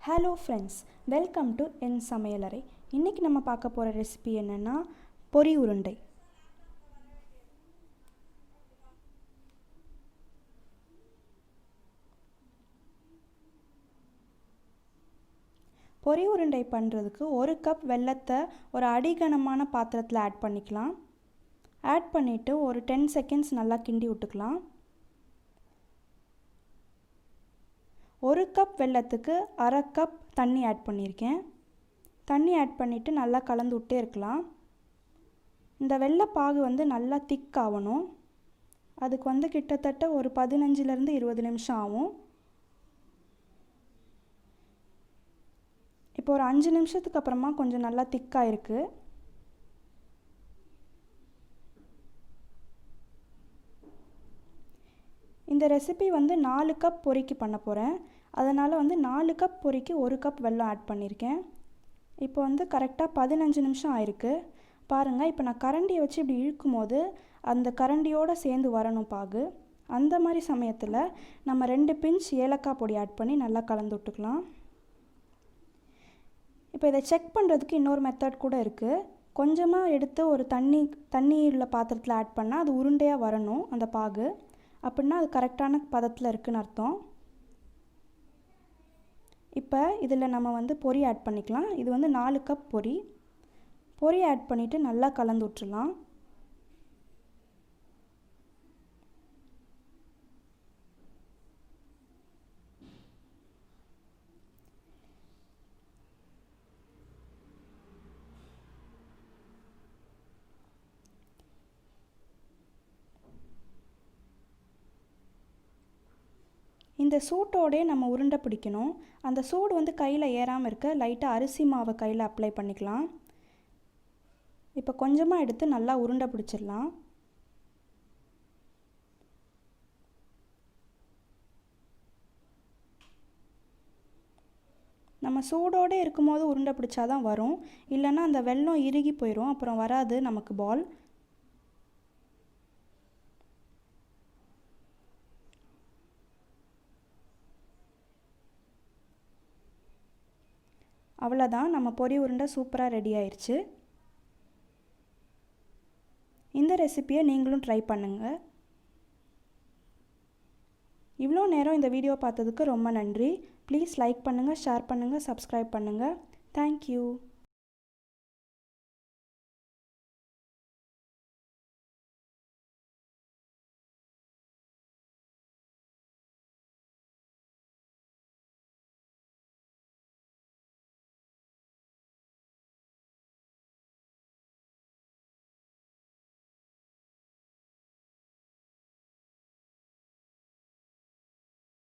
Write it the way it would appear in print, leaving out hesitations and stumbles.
Hello friends, welcome to என் சமையலறை. இன்றைக்கி நம்ம பார்க்க போகிற ரெசிபி என்னென்னா பொரி உருண்டை. பொரி உருண்டை பண்ணுறதுக்கு 1 கப் வெல்லத்தை ஒரு அடிகனமான பாத்திரத்தில் ஆட் பண்ணிக்கலாம். ஆட் பண்ணிவிட்டு ஒரு 10 செகண்ட்ஸ் நல்லா கிண்டி விட்டுக்கலாம். 1 கப் வெல்லத்துக்கு அரை கப் தண்ணி ஆட் பண்ணியிருக்கேன். தண்ணி ஆட் பண்ணிவிட்டு நல்லா கலந்து விட்டே இருக்கலாம். இந்த வெல்லப்பாகு நல்லா திக் ஆகணும். அதுக்கு கிட்டத்தட்ட ஒரு 15லேருந்து 20 நிமிஷம் ஆகும். இப்போ ஒரு 5 நிமிஷத்துக்கு அப்புறமா கொஞ்சம் நல்லா திக்காக இருக்குது. இந்த ரெசிபி 4 கப் பொரிக்கு பண்ண போகிறேன். அதனால் 4 கப் பொரிக்கு 1 கப் வெல்லம் ஆட் பண்ணியிருக்கேன். இப்போ கரெக்டாக 15 நிமிஷம் ஆயிருக்கு. பாருங்கள், இப்போ நான் கரண்டியை வச்சு இப்படி இழுக்கும் போது அந்த கரண்டியோடு சேர்ந்து வரணும் பாகு. அந்த மாதிரி சமயத்தில் நம்ம 2 பிஞ்ச் ஏலக்காய் பொடி ஆட் பண்ணி நல்லா கலந்து விட்டுக்கலாம். இப்போ இதை செக் பண்ணுறதுக்கு இன்னொரு மெத்தட் கூட இருக்குது. கொஞ்சமாக எடுத்து ஒரு தண்ணி உள்ள பாத்திரத்தில் ஆட் பண்ணால் அது உருண்டையாக வரணும் அந்த பாகு. அப்படின்னா அது கரெக்டான பதத்தில் இருக்குன்னு அர்த்தம். இப்போ இதில் நம்ம பொரி ஆட் பண்ணிக்கலாம். இது 4 கப் பொரி ஆட் பண்ணிவிட்டு நல்லா கலந்து விட்டுறலாம். இந்த சூட்டோடே நம்ம உருண்டை பிடிக்கணும். அந்த சூடு கையில் ஏறாமல் இருக்க லைட்டாக அரிசி மாவை கையில் அப்ளை பண்ணிக்கலாம். இப்போ கொஞ்சமாக எடுத்து நல்லா உருண்டை பிடிச்சிடலாம். நம்ம சூடோடு இருக்கும்போது உருண்டை பிடிச்சாதான் வரும். இல்லைன்னா அந்த வெல்லம் இறுகி போயிடும், அப்புறம் வராது நமக்கு பால். அவ்வளோதான், நம்ம பொரி உருண்டை சூப்பராக ரெடி ஆயிடுச்சு. இந்த ரெசிபியை நீங்களும் ட்ரை பண்ணுங்கள். இவ்வளோ நேரம் இந்த வீடியோ பார்த்ததுக்கு ரொம்ப நன்றி. ப்ளீஸ் லைக் பண்ணுங்கள், ஷேர் பண்ணுங்கள், சப்ஸ்கிரைப் பண்ணுங்கள். தேங்க்யூ.